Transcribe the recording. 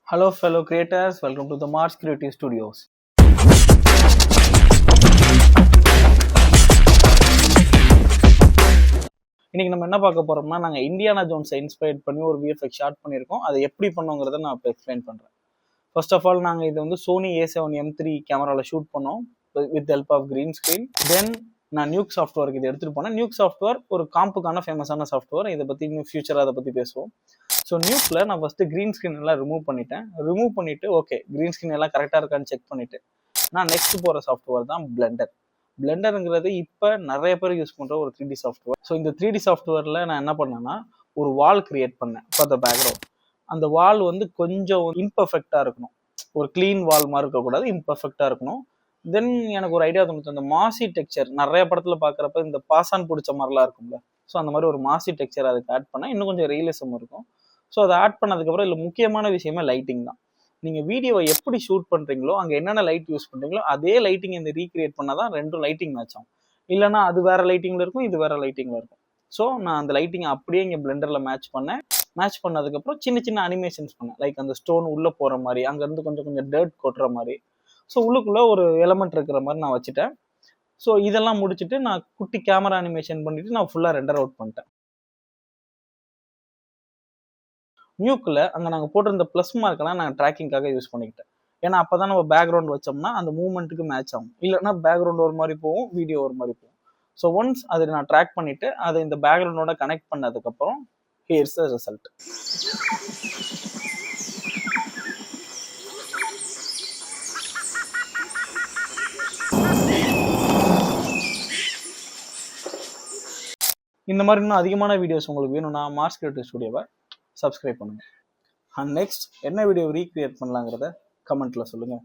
Hello, fellow creators. Welcome to the Mars Creative Studios. இன்னைக்கு நம்ம என்ன பார்க்க போறோம்னா, நாங்க இண்டியானா ஜோன்ஸை இன்ஸ்பயர் பண்ணி ஒரு விஎஃப்எக்ஸ் ஷாட் பண்ணியிருக்கோம். அதை எப்படி பண்ணோங்கிறத நான் இப்போ எக்ஸ்பிளைன் பண்றேன். ஃபர்ஸ்ட் ஆஃப் ஆல் நாங்கள் இது வந்து சோனி A7M3 கேமராவில் ஷூட் பண்ணோம் with help of green screen. Then நான் நியூக் சாஃப்ட்வேருக்கு இதை எடுத்துகிட்டு போனேன். நியூக் சாஃப்ட்வேர் ஒரு காம்புக்கான ஃபேமஸான சாஃப்ட்வேர். இதை பற்றி இன்னும் ஃபியூச்சராக அதை பற்றி பேசுவோம். ஸோ நியூஸில் நான் ஃபஸ்ட்டு க்ரீன் ஸ்க்ரீன் எல்லாம் ரிமூவ் பண்ணிவிட்டு ஓகே க்ரீன் ஸ்க்ரீன் எல்லாம் கரெக்டாக இருக்கான்னு செக் பண்ணிவிட்டு நான் நெக்ஸ்ட் போகிற சாஃப்ட்வேர் தான் பிளெண்டர். பிளெண்டருங்கிறது இப்போ நிறைய பேர் யூஸ் பண்ணுற ஒரு 3D சாஃப்ட்வேர். ஸோ இந்த 3D சாஃப்ட்வேரில் நான் என்ன பண்ணேன்னா ஒரு வால் கிரியேட் பண்ணேன் ஃபார் த பேக்ரவுண்ட். அந்த வால் வந்து கொஞ்சம் இம்பர்ஃபெக்டாக இருக்கணும், ஒரு க்ளீன் வால் மாதிரி இருக்கக்கூடாது, இம்பர்ஃபெக்டாக இருக்கணும். தென் எனக்கு ஒரு ஐடியா தோணுச்சு, அந்த மாசி டெக்ஸ்சர் நிறைய படத்தில் பார்க்குறப்ப இந்த பாசான் பிடிச்ச மாதிரிலாம் இருக்கும்ல, ஸோ அந்த மாதிரி ஒரு மாசி டெக்ஸ்சர் அதுக்கு ஆட் பண்ணால் இன்னும் கொஞ்சம் ரியலிசம் இருக்கும். ஸோ அதை ஆட் பண்ணதுக்கப்புறம் இதில் முக்கியமான விஷயமே லைட்டிங் தான். நீங்கள் வீடியோவை எப்படி ஷூட் பண்ணுறீங்களோ அங்கே என்னென்ன லைட் யூஸ் பண்ணுறீங்களோ அதே லைட்டிங் இந்த ரீக்ரியேட் பண்ணால் தான் ரெண்டும் லைட்டிங் மேட்ச் ஆகும். இல்லைனா அது வேறு லைட்டிங்கில் இருக்கும், இது வேறு லைட்டிங்கில் இருக்கும். ஸோ நான் அந்த லைட்டிங்கை அப்படியே இங்கே பிளெண்டரில் மேட்ச் பண்ணதுக்கப்புறம் சின்ன சின்ன அனிமேஷன்ஸ் பண்ணேன். லைக் அந்த ஸ்டோன் உள்ளே போகிற மாதிரி, அங்கேருந்து கொஞ்சம் கொஞ்சம் டர்ட் கொட்டுற மாதிரி, ஸோ உள்ளுக்குள்ளே ஒரு எலமெண்ட் இருக்கிற மாதிரி நான் வச்சுட்டேன். ஸோ இதெல்லாம் முடிச்சுட்டு நான் குட்டி கேமரா அனிமேஷன் பண்ணிவிட்டு நான் ஃபுல்லாக ரெண்டர் அவுட் பண்ணிட்டேன். நியூக்கில் அங்கே நாங்கள் போட்டிருந்த ப்ளஸ் மார்க்கெல்லாம் நான் ட்ராக்கிங்காக யூஸ் பண்ணிக்கிட்டேன். ஏன்னா அப்போ தான் நம்ம பேக்ரவுண்ட் வச்சோம்னா அந்த மூவ்மெண்ட்டுக்கு மேட்ச் ஆகும். இல்லைனா பேக்ரவுண்ட் ஒரு மாதிரி போகும், வீடியோ ஒரு மாதிரி போகும். ஸோ ஒன்ஸ் அதை நான் ட்ராக் பண்ணிவிட்டு அதை இந்த பேக்ரவுண்டோட கனெக்ட் பண்ணதுக்கப்புறம் ஹியர்ஸ் த ரிசல்ட். இந்த மாதிரி இன்னும் அதிகமான வீடியோஸ் உங்களுக்கு வேணும்னா மார்ஸ் கிரியேட்டிவ் ஸ்டுடியோவை சப்ஸ்கிரைப் பண்ணுங்கள். அண்ட் நெக்ஸ்ட் என்ன வீடியோ ரீக்ரியேட் பண்ணலாங்கிறத கமெண்ட்டில் சொல்லுங்கள்.